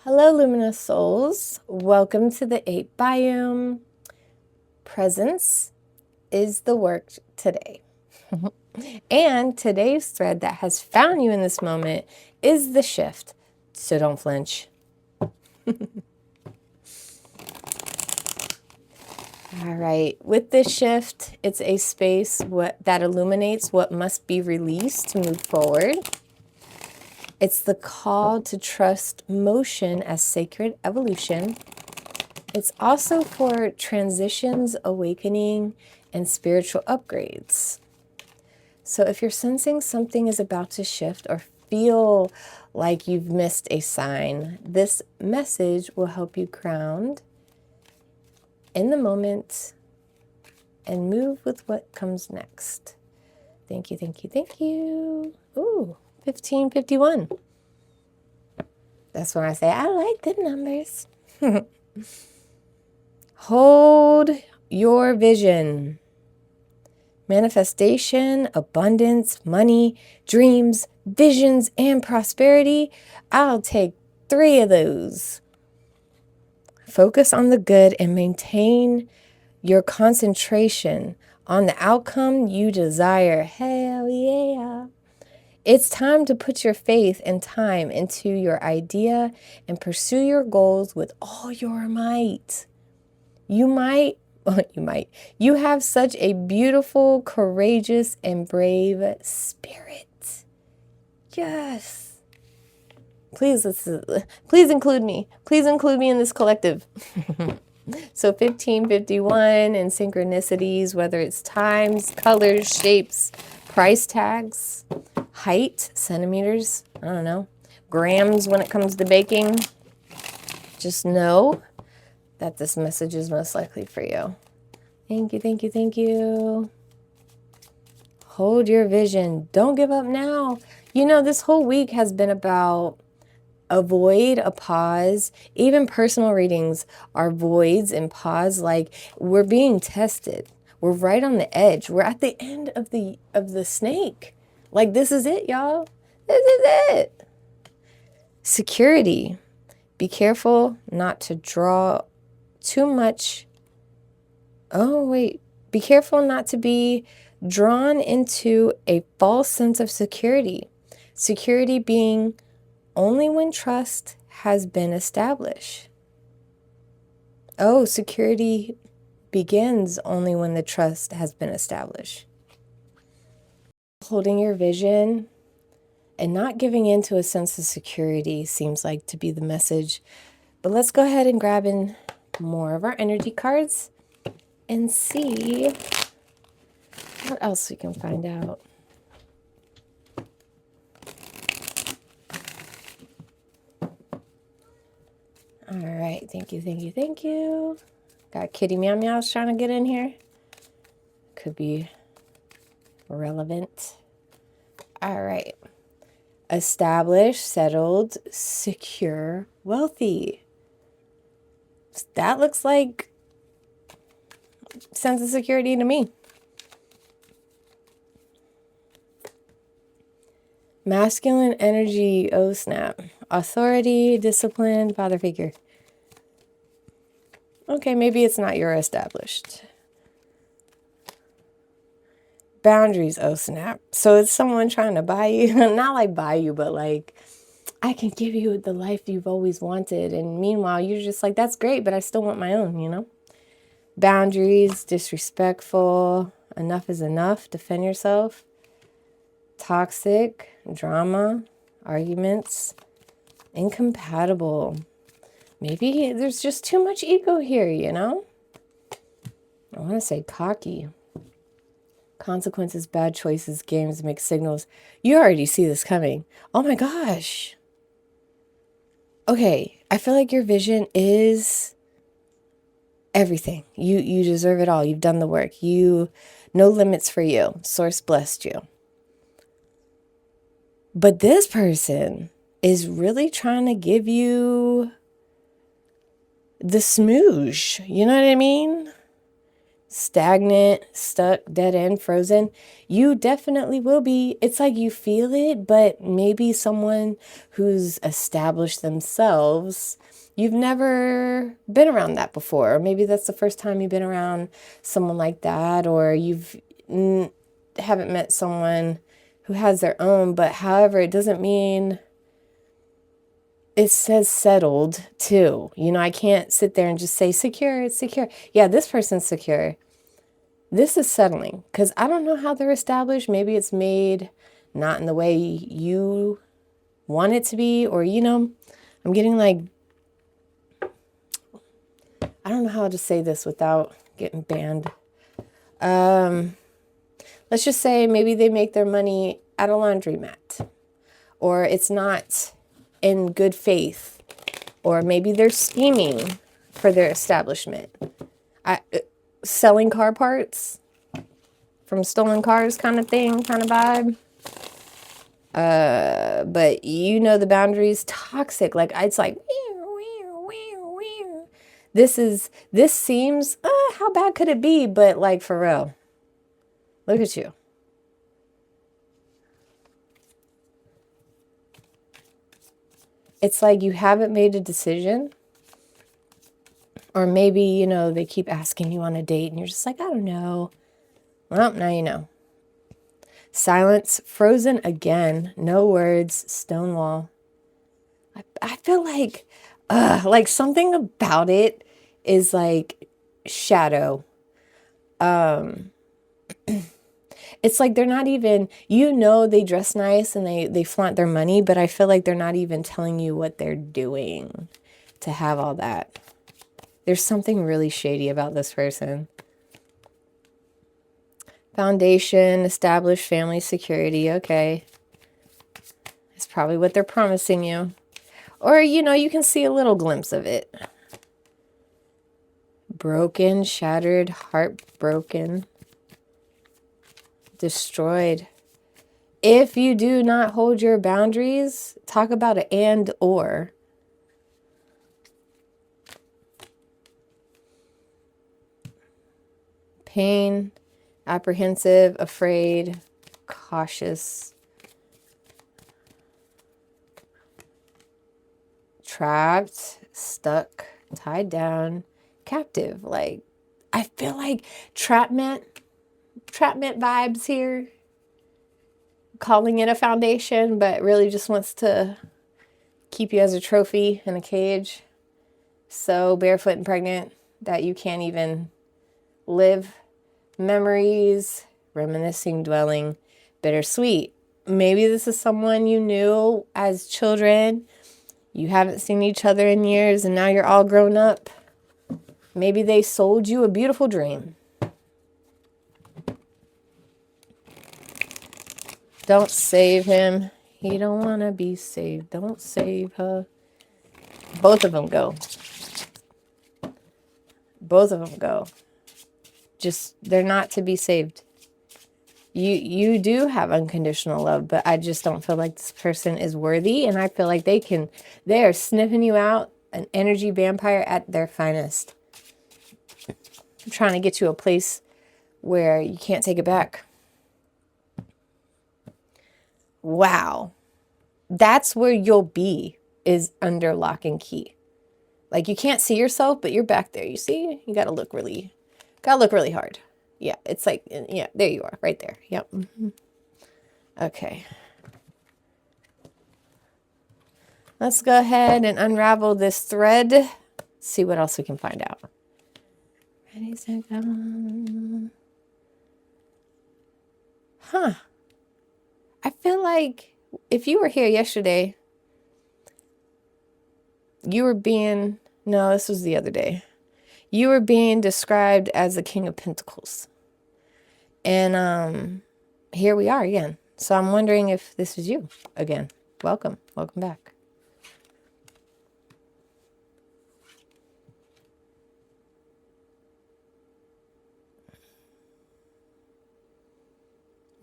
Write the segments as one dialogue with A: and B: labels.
A: Hello, luminous souls. Welcome to the 8 biome. Presence is the work today. And today's thread that has found you in this moment is the shift. So don't flinch. All right. With this shift, it's a space that illuminates what must be released to move forward. It's the call to trust motion as sacred evolution. It's also for transitions, awakening, and spiritual upgrades. So if you're sensing something is about to shift or feel like you've missed a sign, this message will help you ground in the moment and move with what comes next. Thank you, thank you, thank you. Ooh, 1551. That's when I say, I like the numbers. Hold your vision. Manifestation, abundance, money, dreams, visions, and prosperity. I'll take 3 of those. Focus on the good and maintain your concentration on the outcome you desire. Hell yeah. It's time to put your faith and time into your idea and pursue your goals with all your might. You have such a beautiful, courageous, and brave spirit. Yes. Please include me. Please include me in this collective. So 1551 and synchronicities, whether it's times, colors, shapes, price tags, height, centimeters, I don't know, grams when it comes to baking. Just know that this message is most likely for you. Thank you, thank you, thank you. Hold your vision. Don't give up now. You know, this whole week has been about a void, a pause. Even personal readings are voids and pause. Like, we're being tested. We're right on the edge. We're at the end of the snake. Like, this is it, y'all. This is it. Security. Be careful not to draw too much. Oh, wait. Be careful not to be drawn into a false sense of security. Security being only when trust has been established. Oh, security begins only when the trust has been established. Holding your vision and not giving in to a sense of security seems like to be the message. But let's go ahead and grab in more of our energy cards and see what else we can find out. All right, thank you, thank you, thank you. Got kitty meow meows trying to get in here. Could be relevant. All right. Established, settled, secure, wealthy. That looks like sense of security to me. Masculine energy, oh snap. Authority, discipline, father figure. Okay, maybe it's not your established. Boundaries, oh snap. So it's someone trying to buy you, not like buy you, but like, I can give you the life you've always wanted. And meanwhile, you're just like, that's great, but I still want my own, you know? Boundaries, disrespectful, enough is enough, defend yourself. Toxic, drama, arguments, incompatible. Maybe there's just too much ego here, you know? I want to say cocky. Consequences, bad choices, games, mixed signals. You already see this coming. Oh my gosh. Okay, I feel like your vision is everything. You deserve it all. You've done the work. No limits for you. Source blessed you. But this person is really trying to give you the smoosh. You know what I mean? stagnant, stuck, dead end, frozen, you definitely will be. It's like you feel it, but maybe someone who's established themselves, you've never been around that before. Or maybe that's the first time you've been around someone like that, or you've haven't met someone who has their own. But however, it doesn't mean it says settled too. You know, I can't sit there and just say secure, it's secure. Yeah, this person's secure. This is settling because I don't know how they're established. Maybe it's made not in the way you want it to be, or, you know, I'm getting like, I don't know how to say this without getting banned. Let's just say maybe they make their money at a laundromat, or it's not in good faith, or maybe they're scheming for their establishment. Selling car parts from stolen cars kind of thing, kind of vibe. But you know the boundaries, toxic. Like it's like, this seems, how bad could it be? But like for real, look at you. It's like you haven't made a decision. Or maybe, you know, they keep asking you on a date and you're just like, I don't know. Well, now you know. Silence, frozen again, no words, stonewall. I feel like something about it is like shadow. It's like they're not even, you know, they dress nice and they flaunt their money, but I feel like they're not even telling you what they're doing to have all that. There's something really shady about this person. Foundation, established family security. Okay. It's probably what they're promising you. Or, you know, you can see a little glimpse of it. Broken, shattered, heartbroken, destroyed. If you do not hold your boundaries, talk about an and or. Pain, apprehensive, afraid, cautious, trapped, stuck, tied down, captive. Like, I feel like trapment vibes here. Calling it a foundation, but really just wants to keep you as a trophy in a cage. So barefoot and pregnant that you can't even live. Memories, reminiscing, dwelling, bittersweet. Maybe this is someone you knew as children. You haven't seen each other in years and now you're all grown up. Maybe they sold you a beautiful dream. Don't save him. He don't want to be saved. Don't save her. Both of them go. Both of them go. Just, they're not to be saved. You do have unconditional love, but I just don't feel like this person is worthy. And I feel like they are sniffing you out, an energy vampire at their finest. I'm trying to get you a place where you can't take it back. Wow. That's where you'll be, is under lock and key. Like you can't see yourself, but you're back there. You see, you got to look really hard. Yeah, it's like, yeah, there you are, right there. Yep. Mm-hmm. Okay. Let's go ahead and unravel this thread. See what else we can find out. Ready, set, go. Huh. I feel like if you were here yesterday, you were being, no, this was the other day. You were being described as the King of Pentacles. And here we are again. So I'm wondering if this is you again. Welcome. Welcome back.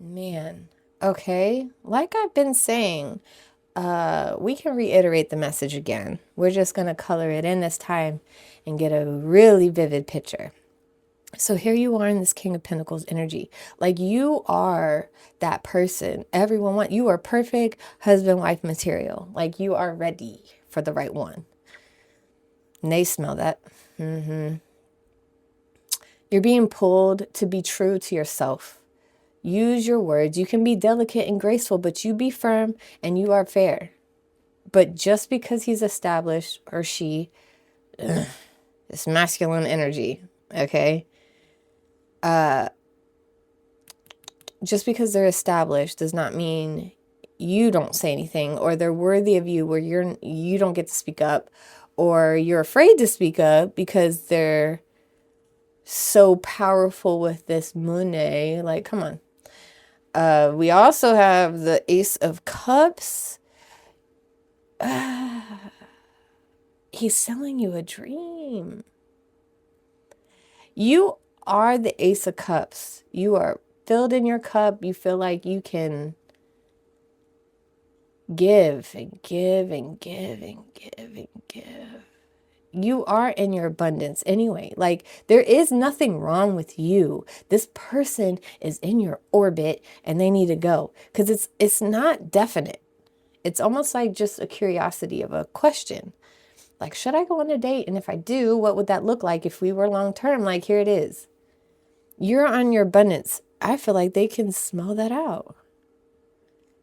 A: Man. Okay. Like I've been saying, we can reiterate the message again. We're just going to color it in this time and get a really vivid picture. So here you are in this King of Pentacles energy. Like you are that person everyone wants. You are perfect husband, wife material. Like you are ready for the right one. And they smell that. You're being pulled to be true to yourself. Use your words. You can be delicate and graceful, but you be firm and you are fair. But just because he's established or she, this masculine energy, okay? Just because they're established does not mean you don't say anything, or they're worthy of you where you don't get to speak up, or you're afraid to speak up because they're so powerful with this Monet. Like, come on. We also have the Ace of Cups. He's selling you a dream. You are the Ace of Cups. You are filled in your cup. You feel like you can give and give and give and give and give. You are in your abundance anyway. Like there is nothing wrong with you. This person is in your orbit and they need to go because it's not definite. It's almost like just a curiosity of a question. Like, should I go on a date? And if I do, what would that look like if we were long term? Like, here it is. You're on your abundance. I feel like they can smell that out.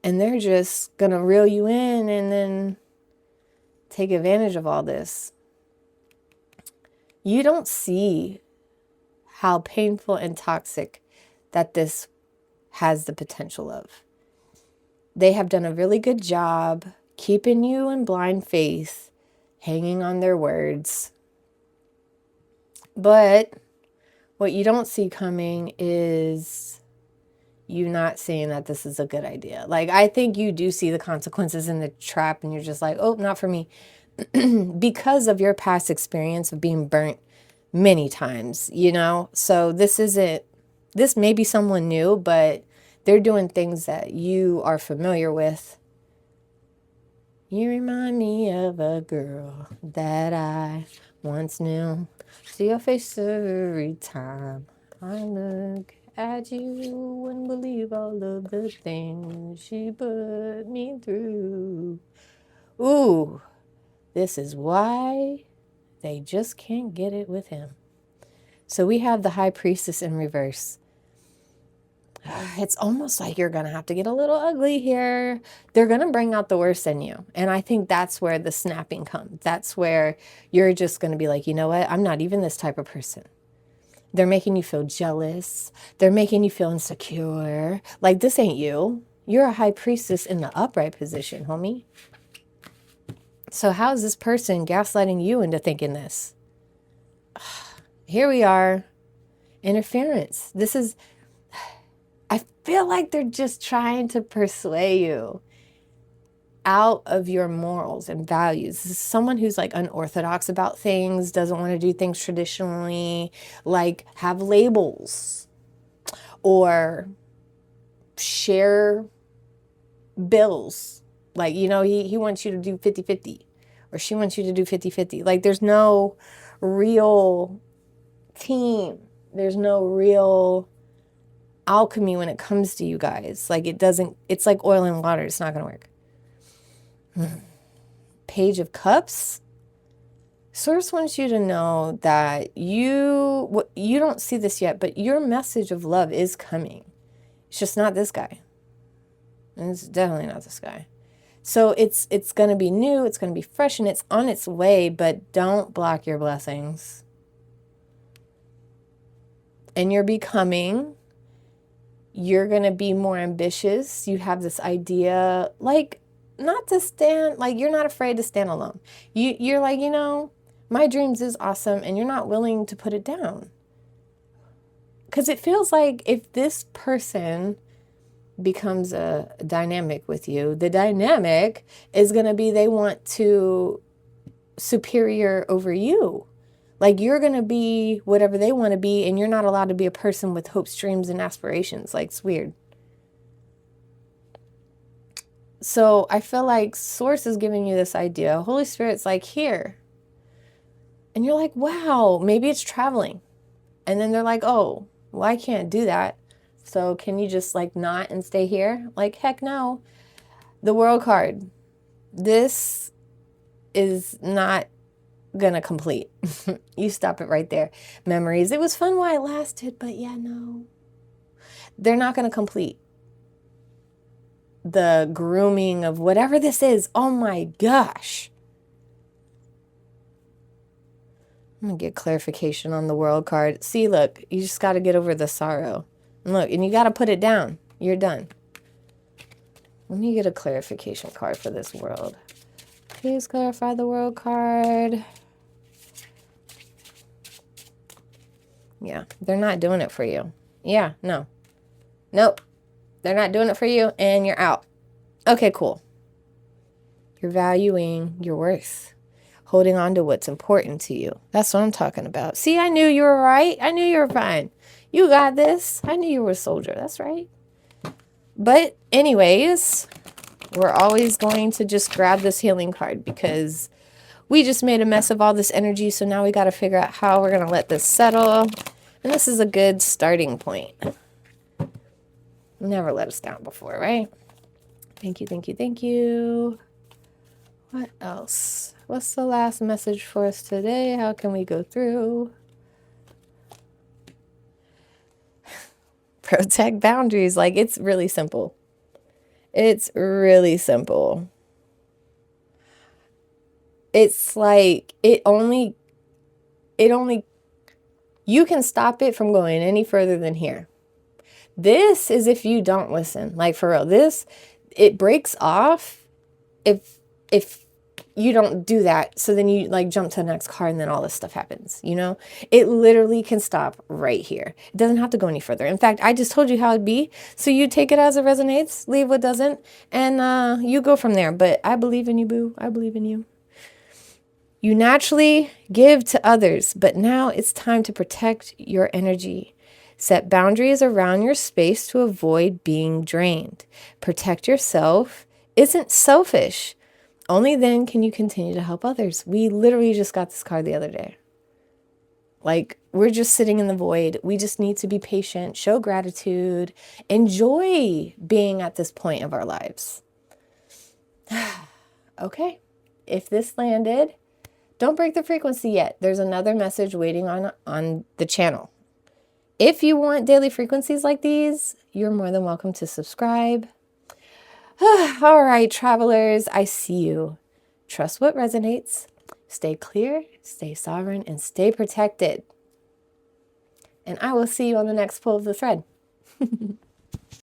A: And they're just going to reel you in and then take advantage of all this. You don't see how painful and toxic that this has the potential of. They have done a really good job keeping you in blind faith, hanging on their words. But what you don't see coming is you not seeing that this is a good idea. Like, I think you do see the consequences in the trap and you're just like, oh, not for me. Because of your past experience of being burnt many times, you know? So this may be someone new, but they're doing things that you are familiar with. You remind me of a girl that I once knew. See your face every time I look at you. Wouldn't believe all of the things she put me through. Ooh, this is why they just can't get it with him. So we have the High Priestess in reverse. It's almost like you're going to have to get a little ugly here. They're going to bring out the worst in you. And I think that's where the snapping comes. That's where you're just going to be like, you know what? I'm not even this type of person. They're making you feel jealous. They're making you feel insecure. Like, this ain't you. You're a High Priestess in the upright position, homie. So how is this person gaslighting you into thinking this? Here we are. Interference. I feel like they're just trying to persuade you out of your morals and values. This is someone who's like unorthodox about things, doesn't want to do things traditionally, like have labels or share bills. Like, you know, he wants you to do 50-50 or she wants you to do 50-50. Like there's no real team. There's no real alchemy when it comes to you guys. Like it's like oil and water. It's not going to work. Page of Cups. Source wants you to know that you don't see this yet, but your message of love is coming. It's just not this guy. And it's definitely not this guy. So it's going to be new. It's going to be fresh and it's on its way, but don't block your blessings. And you're becoming. You're going to be more ambitious. You have this idea, like, not to stand, like, you're not afraid to stand alone. You're like, you know, my dreams is awesome, and you're not willing to put it down. Because it feels like if this person becomes a dynamic with you, the dynamic is going to be they want to superior over you. Like you're going to be whatever they want to be and you're not allowed to be a person with hopes, dreams, and aspirations. Like it's weird. So I feel like Source is giving you this idea. Holy Spirit's like, here. And you're like, wow, maybe it's traveling. And then they're like, oh, well, I can't do that. So can you just like not and stay here? Like, heck no. The World card. This is not gonna complete. You stop it right there. Memories. It was fun while it lasted, but yeah, no. They're not gonna complete. The grooming of whatever this is. Oh my gosh. I'm gonna get clarification on the World card. See, look, you just gotta get over the sorrow. And look, and you gotta put it down. You're done. Let me get a clarification card for this World. Please clarify the World card. Yeah, they're not doing it for you. Yeah, no. Nope. They're not doing it for you, and you're out. Okay, cool. You're valuing your worth. Holding on to what's important to you. That's what I'm talking about. See, I knew you were right. I knew you were fine. You got this. I knew you were a soldier. That's right. But anyways, we're always going to just grab this healing card because we just made a mess of all this energy. So now we got to figure out how we're going to let this settle. And this is a good starting point. Never let us down before, right? Thank you, thank you, thank you. What else? What's the last message for us today? How can we go through? Protect boundaries. Like, it's really simple. It's really simple. It's like, it only, you can stop it from going any further than here. This is if you don't listen. Like, for real, it breaks off if you don't do that. So then you like jump to the next card and then all this stuff happens, you know? It literally can stop right here. It doesn't have to go any further. In fact, I just told you how it'd be. So you take it as it resonates, leave what doesn't, and you go from there. But I believe in you, boo. I believe in you. You naturally give to others, but now it's time to protect your energy. Set boundaries around your space to avoid being drained. Protect yourself isn't selfish. Only then can you continue to help others. We literally just got this card the other day. Like, we're just sitting in the void. We just need to be patient, show gratitude, enjoy being at this point of our lives. Okay, if this landed, don't break the frequency yet. There's another message waiting on the channel. If you want daily frequencies like these, you're more than welcome to subscribe. All right, travelers, I see you. Trust what resonates. Stay clear, stay sovereign, and stay protected. And I will see you on the next pull of the thread.